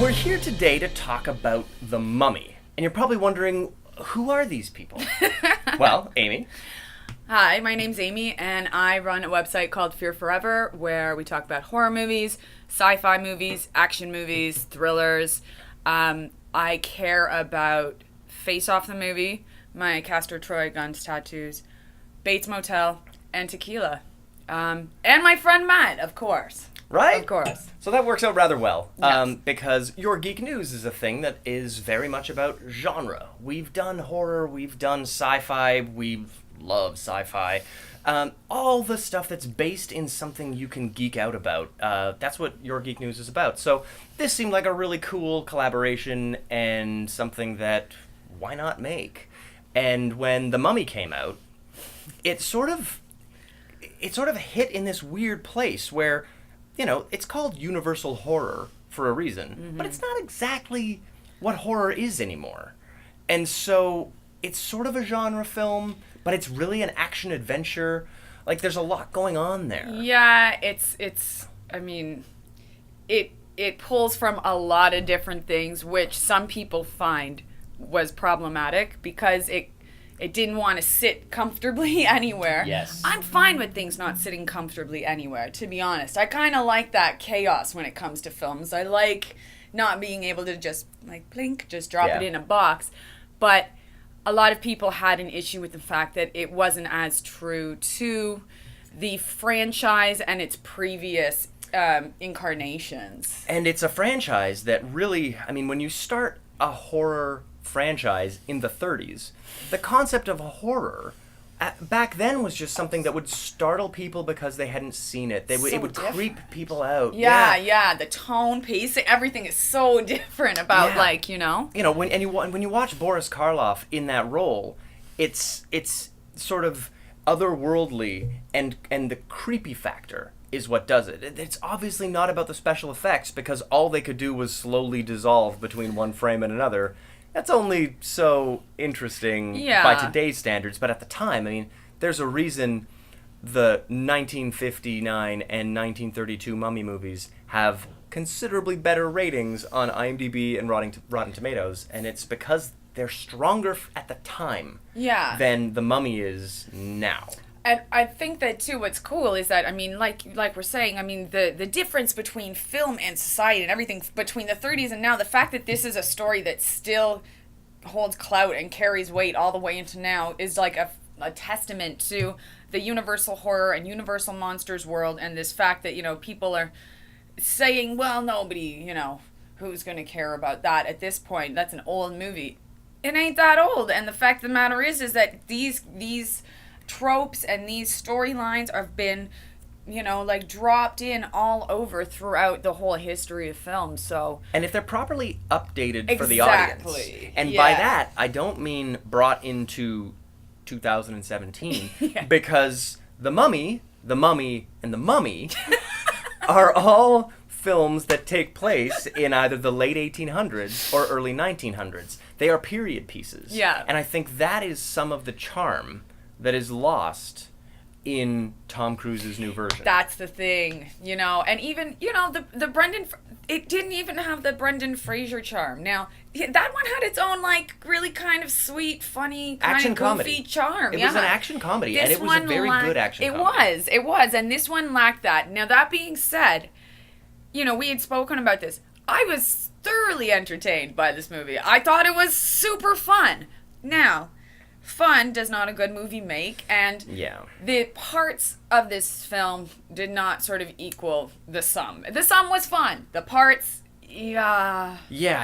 We're here today to talk about The Mummy. And you're probably wondering, who are these people? Well, Amy. Hi, my name's Amy, and I run a website called Fear Forever, where we talk about horror movies, sci-fi movies, action movies, thrillers. I care about Face Off the movie, my Castor Troy guns tattoos, Bates Motel, and tequila. And my friend Matt, of course. Right? Of course. So that works out rather well, Yes. because Your Geek News is a thing that is very much about genre. We've done horror, we've done sci-fi, we love sci-fi. All the stuff that's based in something you can geek out about. That's what Your Geek News is about. So this seemed like a really cool collaboration and something that, why not make? And when The Mummy came out, it sort of hit in this weird place where, you know, it's called universal horror for a reason, but it's not exactly what horror is anymore. And so it's sort of a genre film, but it's really an action adventure. Like, there's a lot going on there. Yeah, it pulls from a lot of different things, which some people find was problematic because it didn't want to sit comfortably anywhere. Yes. I'm fine with things not sitting comfortably anywhere, to be honest. I kind of like that chaos when it comes to films. I like not being able to just, like, blink, just drop it in a box. But a lot of people had an issue with the fact that it wasn't as true to the franchise and its previous incarnations. And it's a franchise that really, I mean, when you start a horror franchise in the 30s, the concept of horror back then was just something that would startle people because they hadn't seen it. It would creep people out. Yeah, the tone, pacing, everything is so different about, like, you know. You know, when you watch Boris Karloff in that role, it's sort of otherworldly, and the creepy factor is what does it. It's obviously not about the special effects, because all they could do was slowly dissolve between one frame and another. That's only so interesting by today's standards, but at the time, I mean, there's a reason the 1959 and 1932 Mummy movies have considerably better ratings on IMDb and Rotten Tomatoes, and it's because they're stronger at the time than The Mummy is now. And I think that, too, what's cool is that, I mean, like we're saying, I mean, the difference between film and society and everything between the 30s and now, the fact that this is a story that still holds clout and carries weight all the way into now is like a testament to the universal horror and universal monsters world, and this fact that, you know, people are saying, well, nobody, you know, who's going to care about that at this point? That's an old movie. It ain't that old, and the fact of the matter is that these tropes and these storylines have been, you know, like, dropped in all over throughout the whole history of film. So, and if they're properly updated for the audience, and by that I don't mean brought into 2017, because The Mummy, and The Mummy are all films that take place in either the late 1800s or early 1900s. They are period pieces. Yeah. And I think that is some of the charm that is lost in Tom Cruise's new version. That's the thing, you know, and even, you know, the Brendan, it didn't even have the Brendan Fraser charm. Now, that one had its own, like, really kind of sweet, funny, kind action of goofy comedy charm. It was an action comedy, and it was a very good action comedy. It was, and this one lacked that. Now, that being said, you know, we had spoken about this. I was thoroughly entertained by this movie. I thought it was super fun. Now, fun does not a good movie make, and the parts of this film did not sort of equal the sum. The sum was fun. The parts, I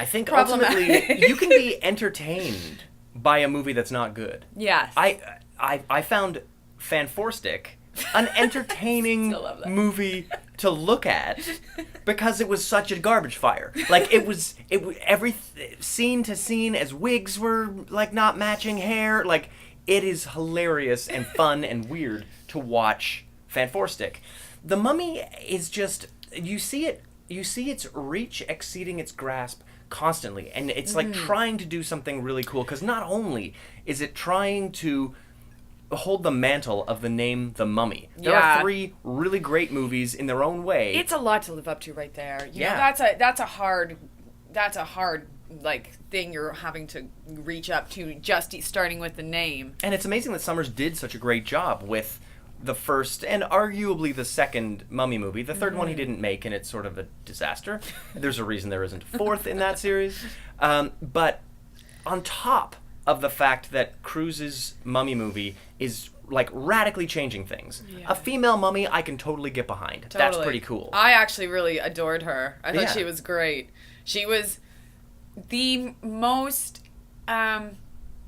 think ultimately you can be entertained by a movie that's not good. Yes. I found Fan Four Stick an entertaining movie to look at because it was such a garbage fire. Like, it was every scene to scene, as wigs were, like, not matching hair. Like, it is hilarious and fun and weird to watch Fan Four Stick. The Mummy is just, you see its reach exceeding its grasp constantly, and it's like trying to do something really cool, because not only is it trying to hold the mantle of the name The Mummy. There are 3 really great movies in their own way. It's a lot to live up to right there. You know, that's a hard that's a hard like thing you're having to reach up to, just starting with the name. And it's amazing that Summers did such a great job with the first and arguably the second Mummy movie. The third one he didn't make, and it's sort of a disaster. There's a reason there isn't a fourth in that series. But on top of the fact that Cruise's Mummy movie is like radically changing things, a female mummy I can totally get behind. Totally. That's pretty cool. I actually really adored her. I thought Yeah. she was great. She was the most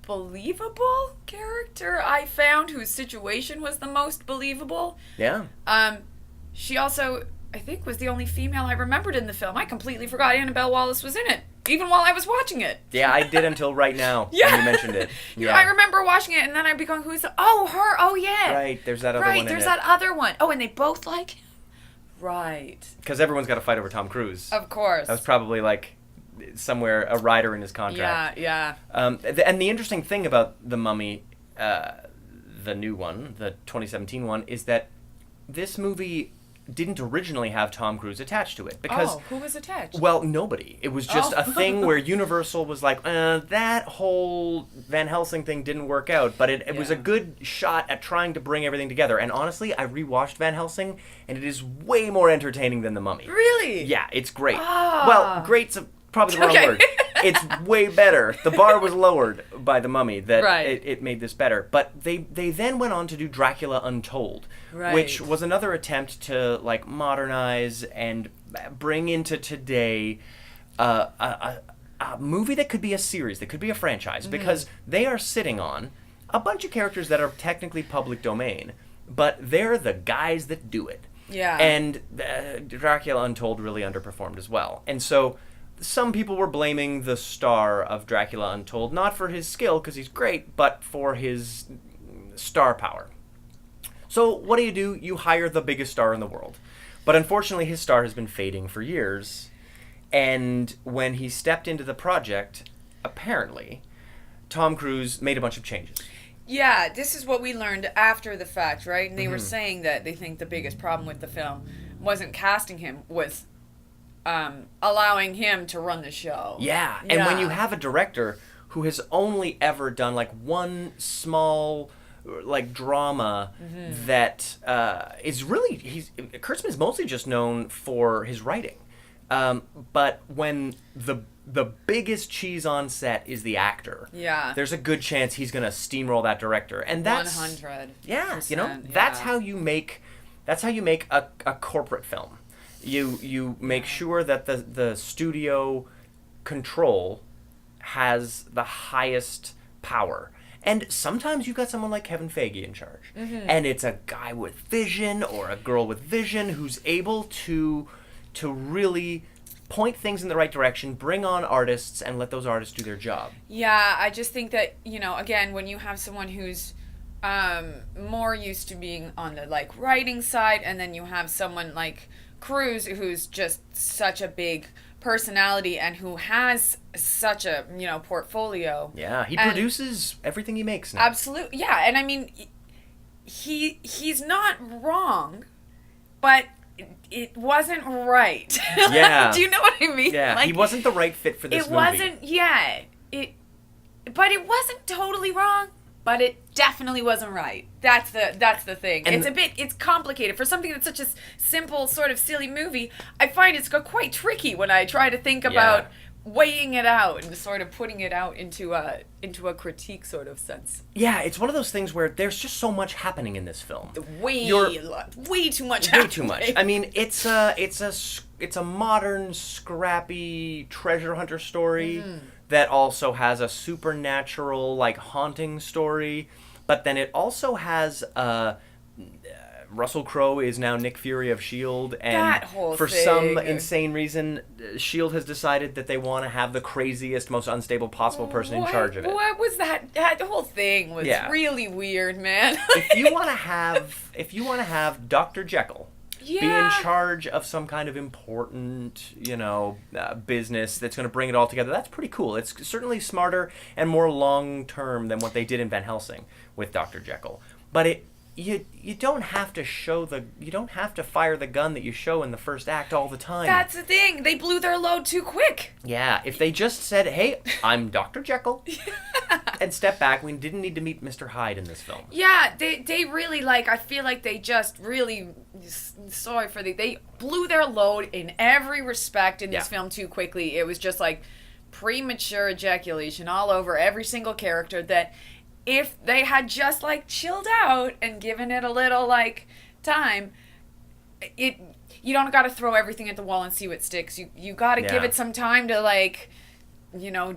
believable character I found, whose situation was the most believable. Yeah. She also, I think, was the only female I remembered in the film. I completely forgot Annabelle Wallis was in it, even while I was watching it. Yeah, I did until right now when you mentioned it. Yeah. I remember watching it, and then I become, who's the, oh, her, oh yeah. Right, there's that other one in there's it. that other one. Oh, and they both like him? Right. Because everyone's got to fight over Tom Cruise. Of course. That was probably like somewhere a rider in his contract. Yeah. And the interesting thing about The Mummy, the new one, the 2017 one, is that this movie didn't originally have Tom Cruise attached to it. Because, who was attached? well, nobody. It was just a thing where Universal was like, that whole Van Helsing thing didn't work out, but it was a good shot at trying to bring everything together. And honestly, I rewatched Van Helsing, and it is way more entertaining than The Mummy. Really? Yeah, it's great. Ah. Well, great's probably the wrong word. It's way better. The bar was lowered by The Mummy. That it made this better. But they then went on to do Dracula Untold, which was another attempt to like modernize and bring into today a movie that could be a series, that could be a franchise, because they are sitting on a bunch of characters that are technically public domain, but they're the guys that do it. Yeah. And Dracula Untold really underperformed as well. And so some people were blaming the star of Dracula Untold, not for his skill, because he's great, but for his star power. So what do? You hire the biggest star in the world. But unfortunately, his star has been fading for years. And when he stepped into the project, apparently, Tom Cruise made a bunch of changes. Yeah, this is what we learned after the fact, right? And they were saying that they think the biggest problem with the film wasn't casting him, was allowing him to run the show. Yeah, and when you have a director who has only ever done like one small like drama that is really, Kurtzman is mostly just known for his writing, but when the biggest cheese on set is the actor, there's a good chance he's gonna steamroll that director, and that's 100%. That's how you make a corporate film. You make sure that the studio control has the highest power. And sometimes you've got someone like Kevin Feige in charge. And it's a guy with vision or a girl with vision who's able to really point things in the right direction, bring on artists, and let those artists do their job. Yeah, I just think that, again, when you have someone who's more used to being on the like writing side, and then you have someone like Cruise, who's just such a big personality and who has such a portfolio. Yeah, he produces everything he makes now. Absolutely, yeah, and I mean, he's not wrong, but it wasn't right. Yeah. Do you know what I mean? Yeah, he wasn't the right fit for this movie. It wasn't. Yeah, but it wasn't totally wrong. But it definitely wasn't right. That's the thing. And it's complicated. For something that's such a simple, sort of silly movie, I find it's quite tricky when I try to think about weighing it out and sort of putting it out into a critique sort of sense. Yeah, it's one of those things where there's just so much happening in this film. Way too much happening. Way too much. I mean, it's a modern, scrappy treasure hunter story that also has a supernatural, like, haunting story, but then it also has Russell Crowe is now Nick Fury of S.H.I.E.L.D., and that whole for thing. some insane reason, S.H.I.E.L.D. has decided that they want to have the craziest, most unstable possible person in charge of it. What was that? That whole thing was really weird, man. If you want to have Dr. Jekyll be in charge of some kind of important, business that's going to bring it all together, that's pretty cool. It's certainly smarter and more long-term than what they did in Van Helsing with Dr. Jekyll. But you don't have to fire the gun that you show in the first act all the time. That's the thing. They blew their load too quick. Yeah, if they just said, "Hey, I'm Dr. Jekyll," and step back, we didn't need to meet Mr. Hyde in this film. Yeah, they really I feel like they just really they blew their load in every respect in this film too quickly. It was just like premature ejaculation all over every single character that if they had just chilled out and given it a little time, you don't got to throw everything at the wall and see what sticks. You got to give it some time to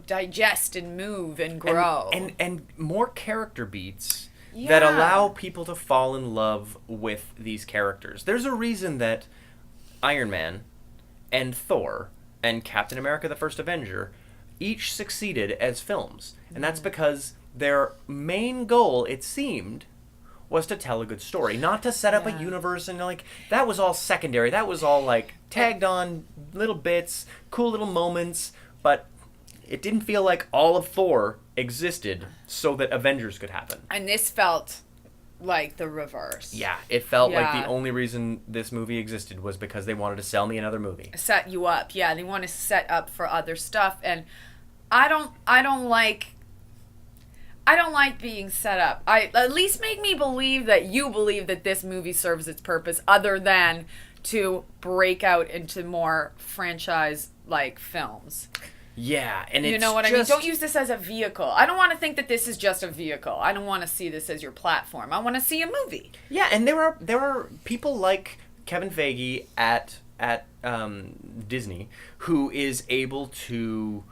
digest and move and grow. And more character beats that allow people to fall in love with these characters. There's a reason that Iron Man and Thor and Captain America the First Avenger each succeeded as films. And that's because their main goal, it seemed, was to tell a good story, not to set up a universe, and that was all secondary. That was all tagged on little bits, cool little moments, but it didn't feel like all of Thor existed so that Avengers could happen. And this felt like the reverse. Yeah, it felt like the only reason this movie existed was because they wanted to sell me another movie. Set you up. Yeah, they want to set up for other stuff, and I don't like being set up. At least make me believe that you believe that this movie serves its purpose other than to break out into more franchise-like films. Yeah, and it's you know what I mean? Don't use this as a vehicle. I don't want to think that this is just a vehicle. I don't want to see this as your platform. I want to see a movie. Yeah, and there are people like Kevin Feige at Disney who is able to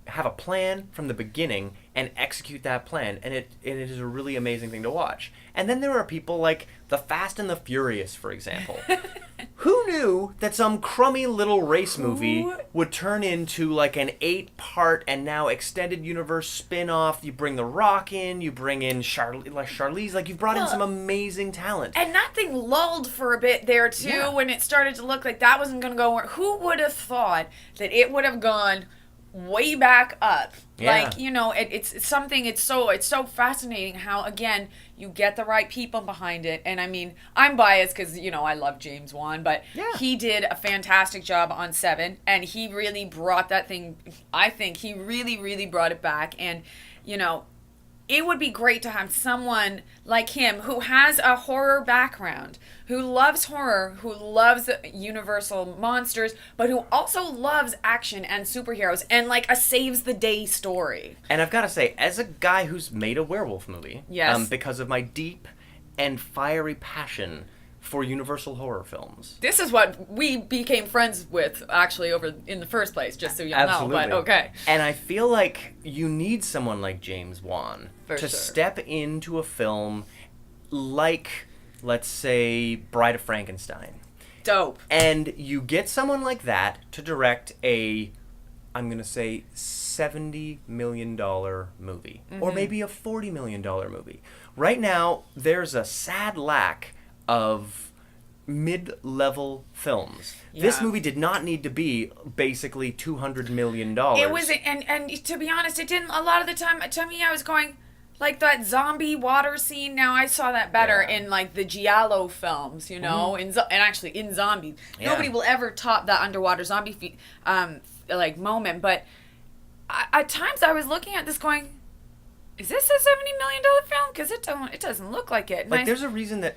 have a plan from the beginning and execute that plan, and it is a really amazing thing to watch. And then there are people like the Fast and the Furious, for example. Who knew that some crummy little race movie would turn into an 8-part and now extended universe spin-off? You bring The Rock in, you bring in Charlize, you've brought in some amazing talent. And that thing lulled for a bit there too when it started to look like that wasn't going to go. Who would have thought that it would have gone way back up? It's something. It's so fascinating how again you get the right people behind it. And I mean, I'm biased because I love James Wan, but he did a fantastic job on Seven, and he really brought that thing. I think he really brought it back. And it would be great to have someone like him who has a horror background, who loves horror, who loves universal monsters, but who also loves action and superheroes and a saves the day story. And I've got to say, as a guy who's made a werewolf movie, because of my deep and fiery passion for universal horror films. This is what we became friends with, actually, over in the first place, just so you know. But okay. And I feel like you need someone like James Wan to step into a film like, let's say, Bride of Frankenstein. Dope. And you get someone like that to direct I'm going to say, $70 million movie. Mm-hmm. Or maybe a $40 million movie. Right now, there's a sad lack of mid-level films. Yeah. This movie did not need to be basically $200 million. It was, and to be honest, it didn't. A lot of the time, to me, I was going that zombie water scene. Now I saw that better in the Giallo films, and actually in Zombie, nobody will ever top that underwater zombie moment. But at times, I was looking at this going, "Is this a $70 million film?" Because it doesn't look like it. There's a reason that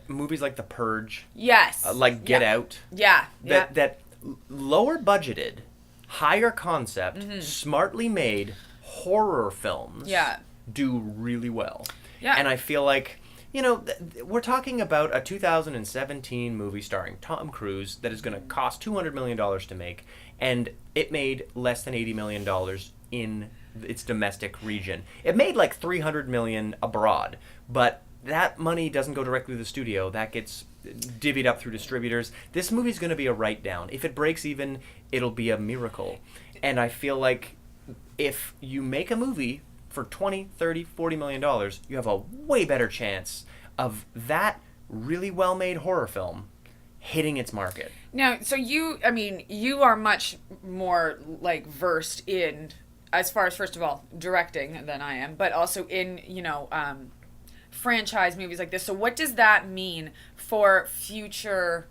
movies like The Purge, Get Out, that lower budgeted, higher concept, smartly made horror films do really well. Yeah. And I feel like, we're talking about a 2017 movie starring Tom Cruise that is going to cost $200 million to make, and it made less than $80 million in its domestic region. It made $300 million abroad, but that money doesn't go directly to the studio. That gets divvied up through distributors. This movie's going to be a write-down. If it breaks even, it'll be a miracle. And I feel like if you make a movie for $20, $30, $40 million, you have a way better chance of that really well-made horror film hitting its market. Now, so you are much more versed in, as far as, first of all, directing than I am, but also in, franchise movies like this. So what does that mean for future?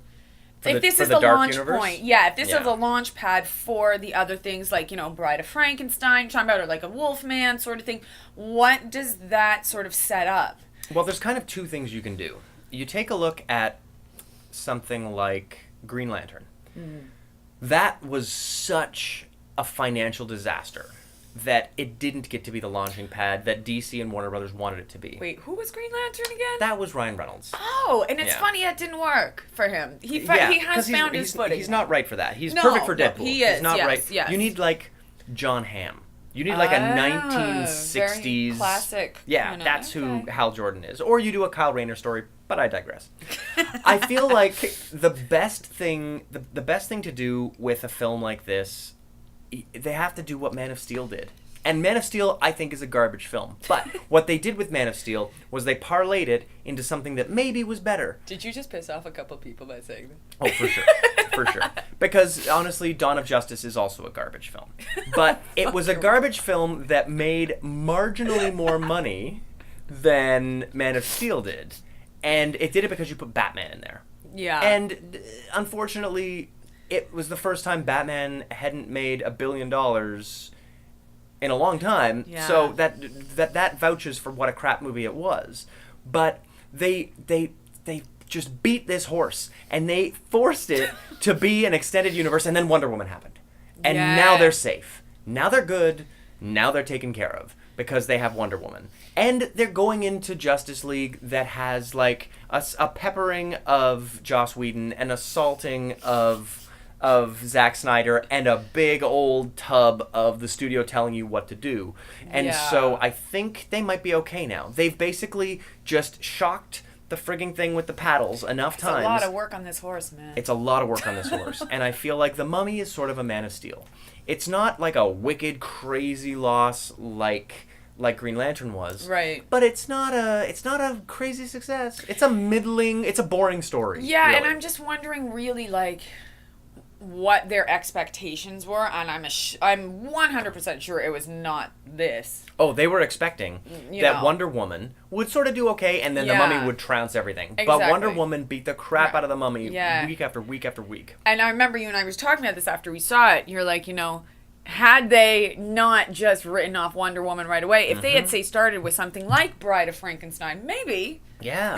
If this for is the the Dark launch universe? point, if this Yeah. is the launch pad for the other things like, Bride of Frankenstein, talking about, or like a Wolfman sort of thing, what does that sort of set up? Well, there's kind of two things you can do. You take a look at something like Green Lantern. That was such a financial disaster that it didn't get to be the launching pad that DC and Warner Brothers wanted it to be. Wait, who was Green Lantern again? That was Ryan Reynolds. Oh, and it's Yeah. funny it didn't work for him. He 'cause has found his footing. He's not right for that. He's No, perfect for no, Deadpool. he is, He's not yes, right. yes. You need like John Hamm. You need like a 1960s very classic. Yeah, kinda, that's who okay. Hal Jordan is. Or you do a Kyle Rayner story, but I digress. I feel like the best thing to do with a film like this, they have to do what Man of Steel did. And Man of Steel, I think, is a garbage film. But what they did with Man of Steel was they parlayed it into something that maybe was better. Did you just piss off a couple people by saying that? Oh, for sure. For sure. Because, honestly, Dawn of Justice is also a garbage film. But it was a garbage film that made marginally more money than Man of Steel did. And it did it because you put Batman in there. Yeah. And, unfortunately, it was the first time Batman hadn't made $1 billion in a long time. Yeah. So that vouches for what a crap movie it was. But they just beat this horse, and they forced it to be an extended universe, and then Wonder Woman happened. And now they're safe. Now they're good. Now they're taken care of because they have Wonder Woman. And they're going into Justice League that has like a peppering of Joss Whedon and a salting of Zack Snyder and a big old tub of the studio telling you what to do. And so I think they might be okay now. They've basically just shocked the frigging thing with the paddles enough times. It's a lot of work on this horse, man. It's a lot of work on this horse. And I feel like The Mummy is sort of a Man of Steel. It's not like a wicked, crazy loss like Green Lantern was. Right. But it's not a crazy success. It's a boring story. Yeah, really. and I'm just wondering really like what their expectations were, and I'm 100% sure it was not this. Oh, they were expecting You that know. Wonder Woman would sort of do okay, and then The Yeah. Mummy would trounce everything. But Exactly. Wonder Woman beat the crap out of The Mummy Yeah. week after week after week. And I remember you and I was talking about this after we saw it. You're like, had they not just written off Wonder Woman right away, if they had, say, started with something like Bride of Frankenstein, maybe Yeah.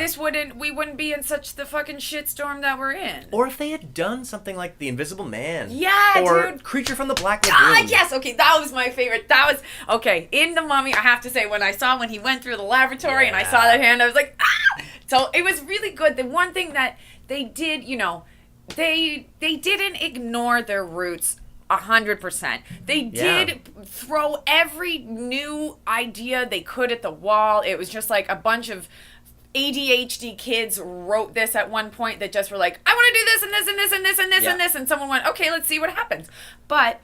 we wouldn't be in such the fucking shitstorm that we're in. Or if they had done something like The Invisible Man. Yeah, or dude. Creature from the Black Lagoon. Yes, okay, that was my favorite. That was, okay, in The Mummy, I have to say, when he went through the laboratory and I saw that hand, I was like, ah! So it was really good. The one thing that they did, they didn't ignore their roots 100%. They did throw every new idea they could at the wall. It was just like a bunch of ADHD kids wrote this at one point that just were like, I want to do this and this and this and this and this and this, and someone went, okay, let's see what happens. But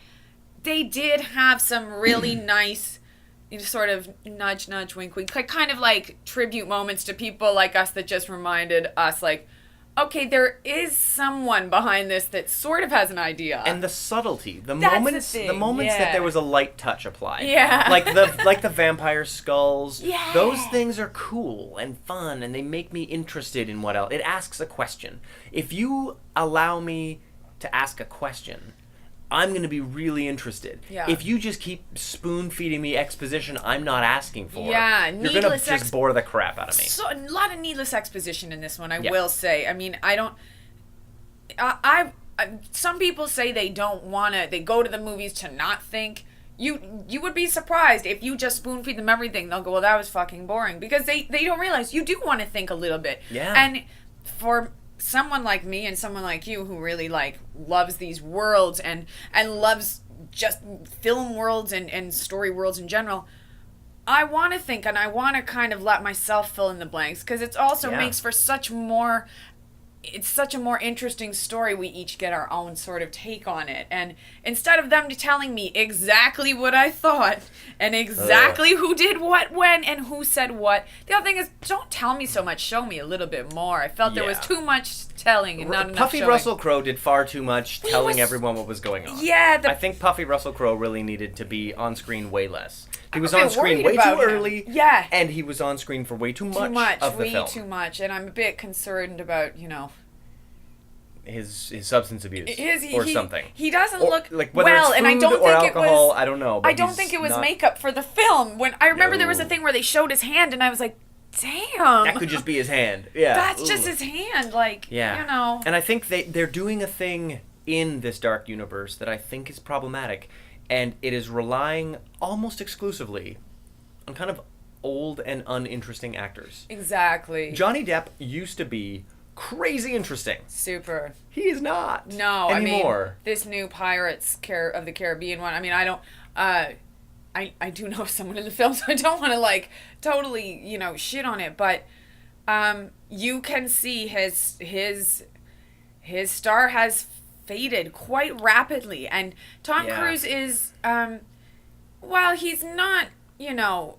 they did have some really nice sort of nudge, wink, wink, like kind of like tribute moments to people like us that just reminded us like, okay, there is someone behind this that sort of has an idea. And the subtlety, the That's moments the that thing, there was a light touch applied. Yeah. like the vampire skulls. Yeah. Those things are cool and fun, and they make me interested in what else. It asks a question. If you allow me to ask a question, I'm going to be really interested. Yeah. If you just keep spoon feeding me exposition I'm not asking for, Yeah, you're going to needless just bore the crap out of me. So a lot of needless exposition in this one, I Yeah. will say. I mean, some people say they go to the movies to not think. You would be surprised if you just spoon feed them everything. They'll go, well, that was fucking boring. Because they don't realize you do want to think a little bit. Yeah. And for someone like me and someone like you who really like loves these worlds and loves just film worlds and story worlds in general, I want to think and I want to kind of let myself fill in the blanks because it also makes for it's such a more interesting story. We each get our own sort of take on it. And instead of them telling me exactly what I thought and exactly who did what when and who said what, the other thing is don't tell me so much, show me a little bit more. I felt there was too much telling and not enough Puffy showing. Russell Crowe did far too much telling everyone what was going on. Yeah. I think Puffy Russell Crowe really needed to be on screen way less. He was on screen way too early. Yeah. And he was on screen for way too much of the film. Way too much. And I'm a bit concerned about, his substance abuse or something. He doesn't look like whether well, it's food and I don't or think alcohol. it was. I don't know. I don't think it was makeup for the film. When I remember there was a No. thing where they showed his hand, and I was like, "Damn, That could just be his hand. Yeah, that's just his hand." Like, yeah. And I think they're doing a thing in this dark universe that I think is problematic, and it is relying almost exclusively on kind of old and uninteresting actors. Exactly. Johnny Depp used to be crazy interesting. Super. He is not. No, anymore. I mean, this new Pirates of the Caribbean one. I mean, I don't. I do know someone in the film, so I don't want to like totally shit on it, but you can see his star has faded quite rapidly, and Tom Cruise is while he's not you're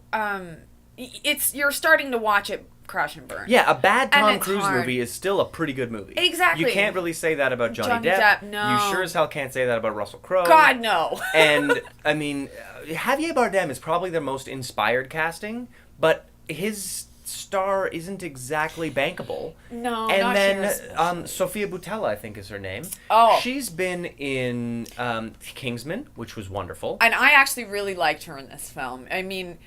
starting to watch it crash and burn. Yeah, a bad Tom it's Cruise hard. movie is still a pretty good movie. Exactly. You can't really say that about Johnny Depp. No. You sure as hell can't say that about Russell Crowe. God, no. And, I mean, Javier Bardem is probably their most inspired casting, but his star isn't exactly bankable. No, and not then Sofia Boutella, I think is her name. Oh. She's been in Kingsman, which was wonderful. And I actually really liked her in this film. I mean,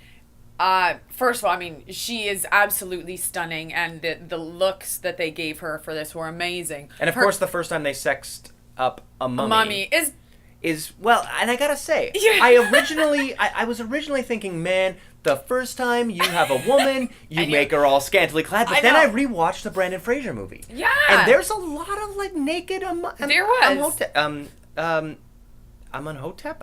first of all, I mean, she is absolutely stunning, and the looks that they gave her for this were amazing. And of course, the first time they sexed up a mummy is well, and I gotta say, I was originally thinking, man, the first time you have a woman, you make her all scantily clad. But then I rewatched the Brendan Fraser movie. Yeah, and there's a lot of like naked. There was. Imhotep?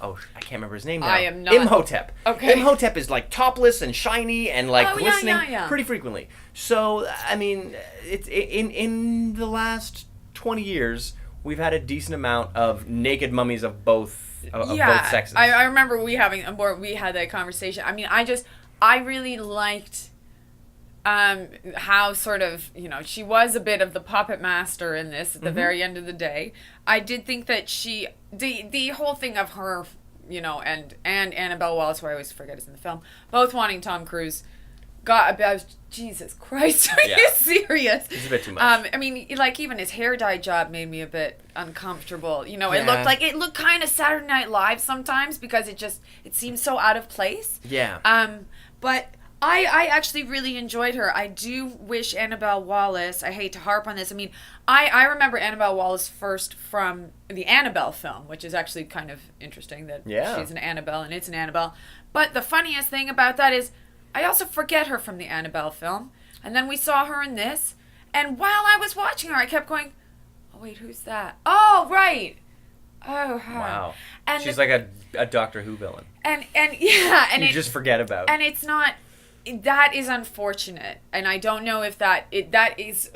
Oh, I can't remember his name now. I am not. Imhotep. Okay. Imhotep is like topless and shiny and like glistening yeah. pretty frequently. So, I mean, it's in the last 20 years, we've had a decent amount of naked mummies of both both sexes. I remember we had that conversation. I mean, I really liked how sort of, she was a bit of the puppet master in this at the very end of the day. I did think that the whole thing of her, and Annabelle Wallis, who I always forget is in the film, both wanting Tom Cruise, got about, Jesus Christ, are you serious? It's a bit too much. I mean, like, even his hair dye job made me a bit uncomfortable. It looked kind of Saturday Night Live sometimes because it seemed so out of place. Yeah. But I actually really enjoyed her. I do wish Annabelle Wallis, I hate to harp on this, I mean, I remember Annabelle Wallis first from the Annabelle film, which is actually kind of interesting that she's an Annabelle and it's an Annabelle. But the funniest thing about that is I also forget her from the Annabelle film. And then we saw her in this. And while I was watching her, I kept going, oh, wait, who's that? Oh, right. Oh, her. Wow. And she's like a Doctor Who villain. And you just forget about. And it's not, that is unfortunate. And I don't know if that is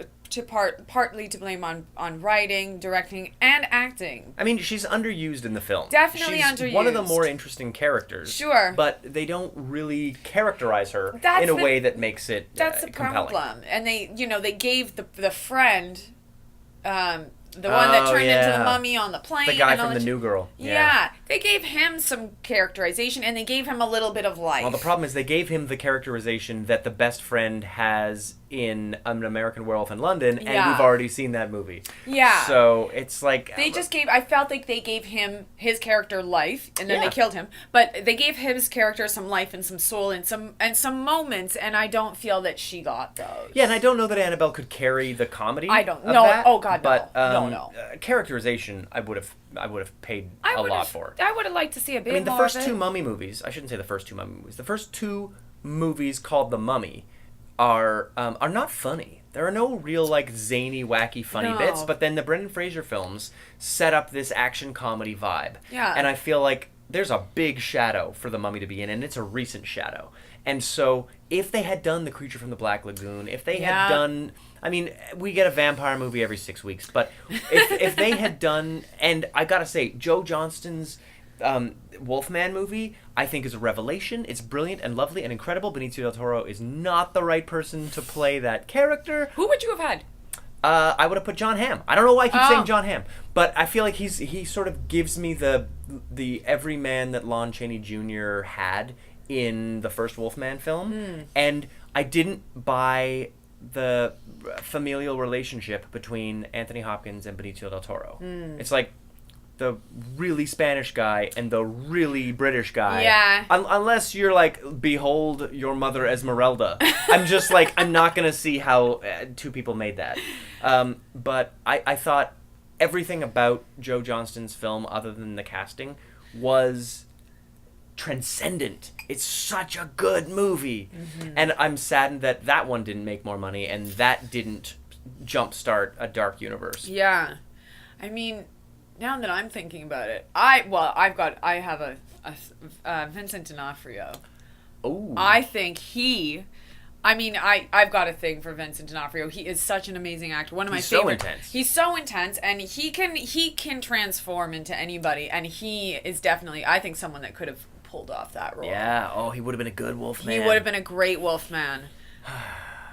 partly to blame on writing, directing, and acting. I mean, she's underused in the film. Definitely she's underused. One of the more interesting characters. Sure. But they don't really characterize her in a way that makes it That's the compelling. problem. And they gave the friend, the one that turned into the mummy on the plane. The guy from The New Girl. Yeah. They gave him some characterization, and they gave him a little bit of life. Well, the problem is they gave him the characterization that the best friend has in An American Werewolf in London, and we've already seen that movie. Yeah. So it's like... I felt like they gave him his character life, and then they killed him. But they gave his character some life and some soul and some moments, and I don't feel that she got those. Yeah, and I don't know that Annabelle could carry the comedy. I don't. Of No. that, Oh God, but, no. Characterization, I would have paid a lot for. I would have liked to see a bit more. I mean, the first two Mummy movies. I shouldn't say the first two Mummy movies. The first two movies called The Mummy are not funny. There are no real like zany, wacky, funny bits. But then the Brendan Fraser films set up this action comedy vibe. Yeah. And I feel like there's a big shadow for The Mummy to be in, and it's a recent shadow. And so if they had done The Creature from the Black Lagoon, if they had done... I mean, we get a vampire movie every 6 weeks, but if they had done... And I gotta say, Joe Johnston's Wolfman movie, I think, is a revelation. It's brilliant and lovely and incredible. Benicio del Toro is not the right person to play that character. Who would you have had? I would have put John Hamm. I don't know why I keep saying John Hamm, But I feel like he sort of gives me the everyman that Lon Chaney Jr. had in the first Wolfman film, and I didn't buy the familial relationship between Anthony Hopkins and Benicio del Toro. It's like the really Spanish guy and the really British guy. Yeah. Unless you're like, behold your mother Esmeralda. I'm just like, I'm not going to see how two people made that. But I thought everything about Joe Johnston's film, other than the casting, was transcendent. It's such a good movie. And I'm saddened that that one didn't make more money and that didn't jumpstart a dark universe. Yeah. I mean, now that I'm thinking about it, I have a Vincent D'Onofrio. Oh. I think I've got a thing for Vincent D'Onofrio. He is such an amazing actor. One of my favorite. He's so intense, and he can transform into anybody, and he is definitely, I think, someone that could have pulled off that role. Yeah. Oh, he would have been a good Wolfman. He would have been a great Wolfman.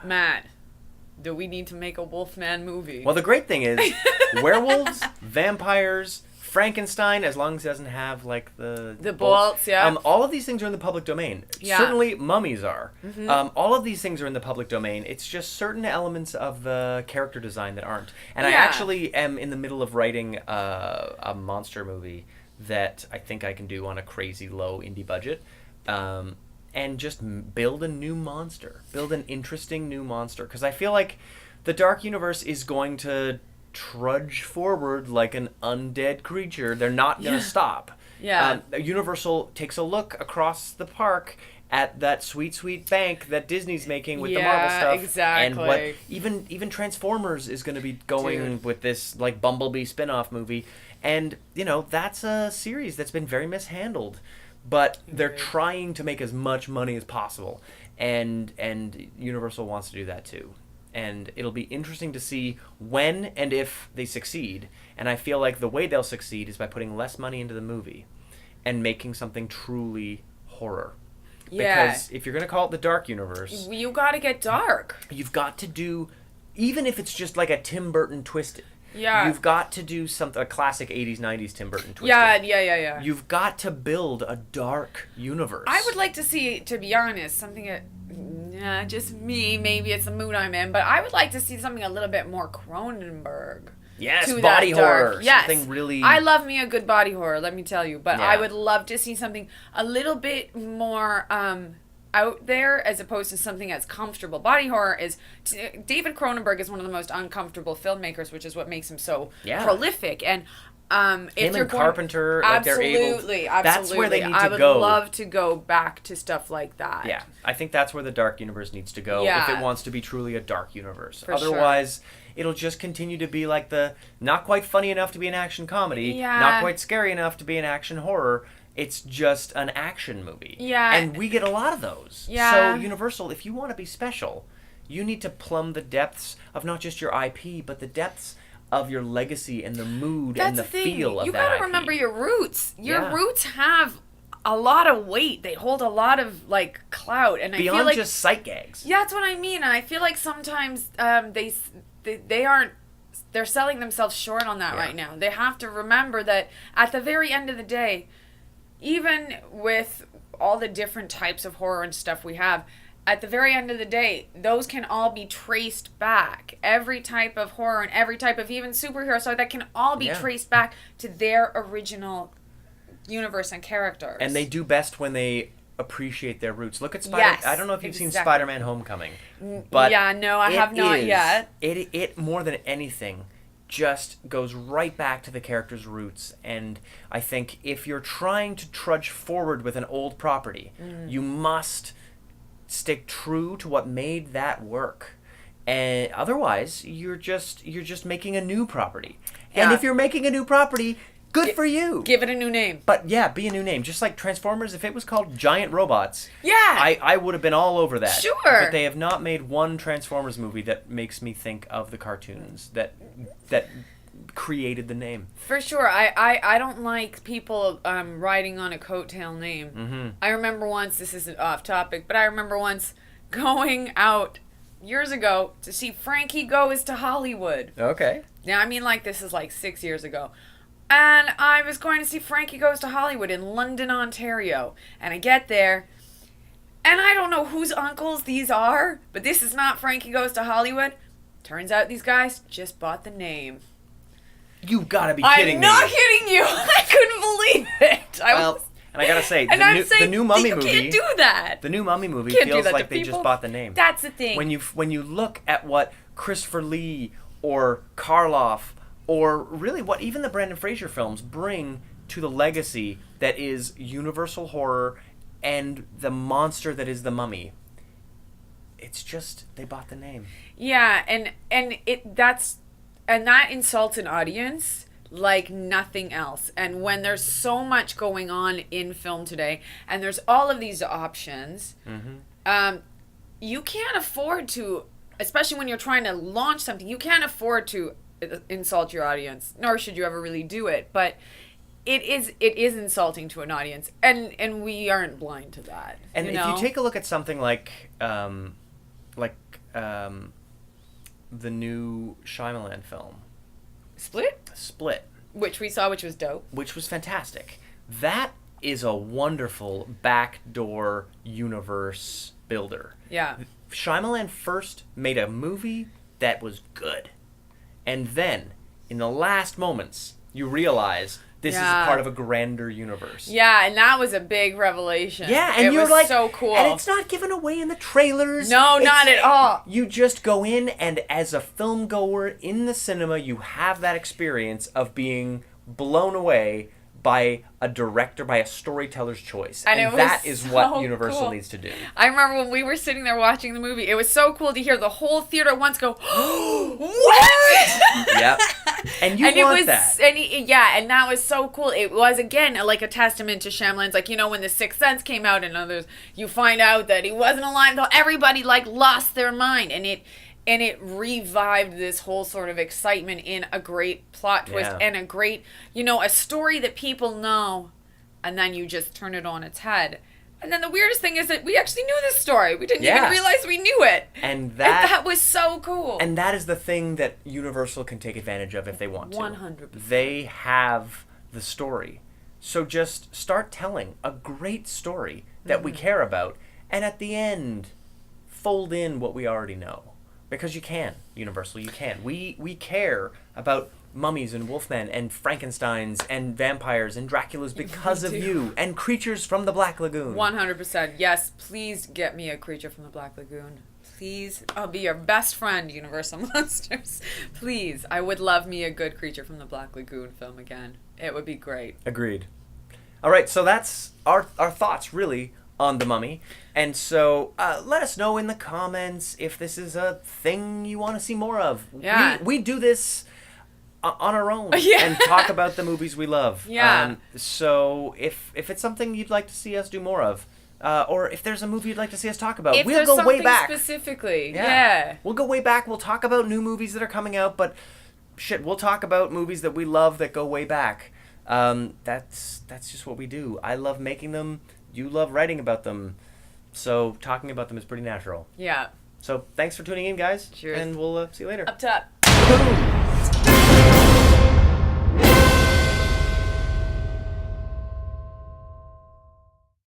Matt, do we need to make a Wolfman movie? Well, the great thing is, werewolves, vampires, Frankenstein, as long as it doesn't have like the bolts, yeah. All of these things are in the public domain. Yeah. Certainly, mummies are. All of these things are in the public domain. It's just certain elements of the character design that aren't. And I actually am in the middle of writing a monster movie that I think I can do on a crazy low indie budget. And just build a new monster. Build an interesting new monster. Because I feel like the Dark Universe is going to trudge forward like an undead creature. They're not going to stop. Yeah. Universal takes a look across the park at that sweet, sweet bank that Disney's making with the Marvel stuff. Exactly. And what even Transformers is going to be going with this like Bumblebee spin-off movie. And, that's a series that's been very mishandled. But they're trying to make as much money as possible. And Universal wants to do that too. And it'll be interesting to see when and if they succeed. And I feel like the way they'll succeed is by putting less money into the movie and making something truly horror. Yeah. Because if you're going to call it the Dark Universe, you got to get dark. You've got to do, even if it's just like a Tim Burton Twisted. Yeah. You've got to do a classic 80s, 90s Tim Burton Twisted. Yeah. You've got to build a dark universe. I would like to see, to be honest, something that, just me, maybe it's the mood I'm in, but I would like to see something a little bit more Cronenberg. Yes, body horror. Yes. Something really... I love me a good body horror, let me tell you, but I would love to see something a little bit more out there as opposed to something that's comfortable. Body horror is... David Cronenberg is one of the most uncomfortable filmmakers, which is what makes him so prolific. And if you're Carpenter, absolutely, that's where they need to go. I would love to go back to stuff like that. Yeah, I think that's where the Dark Universe needs to go if it wants to be truly a dark universe. Otherwise, it'll just continue to be like the not quite funny enough to be an action comedy, not quite scary enough to be an action horror. It's just an action movie. Yeah. And we get a lot of those. Yeah. So Universal, if you want to be special, you need to plumb the depths of not just your IP, but the depths of your legacy and the mood and the feel of that IP. You gotta remember your roots. Your roots have a lot of weight. They hold a lot of like clout, and beyond I feel like just sight gags. Yeah, that's what I mean. And I feel like sometimes they aren't. They're selling themselves short on that right now. They have to remember that at the very end of the day, even with all the different types of horror and stuff we have, at the very end of the day, those can all be traced back. Every type of horror and every type of even superhero story, that can all be traced back to their original universe and characters. And they do best when they appreciate their roots. Look at Spider. I don't know if you've seen Spider-Man: Homecoming, but I have not yet. It more than anything just goes right back to the character's roots. And I think if you're trying to trudge forward with an old property, you must stick true to what made that work. And otherwise, you're just making a new property. And if you're making a new property, good for you. Give it a new name. But yeah, be a new name. Just like Transformers, if it was called Giant Robots, I would have been all over that. Sure. But they have not made one Transformers movie that makes me think of the cartoons that created the name. For sure. I don't like people riding on a coattail name. I remember once, this isn't off topic, but I remember once going out years ago to see Frankie Goes to Hollywood. Okay. Now, I mean, like, this is like 6 years ago. And I was going to see Frankie Goes to Hollywood in London, Ontario. And I get there, and I don't know whose uncles these are, but this is not Frankie Goes to Hollywood. Turns out these guys just bought the name. You gotta be kidding me. I'm not kidding you. I couldn't believe it. And I gotta say, the new Mummy movie. You can't do that. The new Mummy movie Can't do feels that like to they people. just bought the name. That's the thing. When you look at what Christopher Lee or Karloff or really what even the Brendan Fraser films bring to the legacy that is Universal horror and the monster that is the Mummy, it's just they bought the name. Yeah, and that insults an audience like nothing else. And when there's so much going on in film today, and there's all of these options, you can't afford to, especially when you're trying to launch something, you can't afford to insult your audience, nor should you ever really do it. But it is insulting to an audience, and we aren't blind to that. And if you take a look at something like the new Shyamalan film, Split, which we saw, which was dope, which was fantastic. That is a wonderful backdoor universe builder. Yeah. Shyamalan first made a movie that was good, and then in the last moments you realize this is part of a grander universe. Yeah, and that was a big revelation. Yeah, and it you're was like, so cool. and it's not given away in the trailers. No, not at all. You just go in, and as a film goer in the cinema, you have that experience of being blown away by a director, by a storyteller's choice. And that is what Universal needs to do. I remember when we were sitting there watching the movie, it was so cool to hear the whole theater at once go, what? Yep. And you want that. And that was so cool. It was, again, like a testament to Shyamalan's, like, when The Sixth Sense came out and others, you find out that he wasn't alive, though everybody, like, lost their mind. And it revived this whole sort of excitement in a great plot twist and a great, a story that people know, and then you just turn it on its head. And then the weirdest thing is that we actually knew this story. We didn't even realize we knew it. And that was so cool. And that is the thing that Universal can take advantage of if they want to. 100%. They have the story. So just start telling a great story that we care about, and at the end, fold in what we already know. Because you can, Universal, you can. We care about mummies and wolfmen and Frankensteins and vampires and Draculas because of you, and creatures from the Black Lagoon. 100%. Yes, please get me a Creature from the Black Lagoon. Please, I'll be your best friend, Universal Monsters. Please, I would love me a good Creature from the Black Lagoon film again. It would be great. Agreed. All right, so that's our thoughts, really, on The Mummy. And so let us know in the comments if this is a thing you want to see more of. Yeah. We do this on our own and talk about the movies we love. Yeah. So if it's something you'd like to see us do more of, or if there's a movie you'd like to see us talk about, we'll go way back. Specifically, yeah. We'll go way back. We'll talk about new movies that are coming out, but we'll talk about movies that we love that go way back. That's just what we do. I love making them. You love writing about them. So talking about them is pretty natural. Yeah. So thanks for tuning in, guys. Cheers. And we'll see you later. Up top. Boom.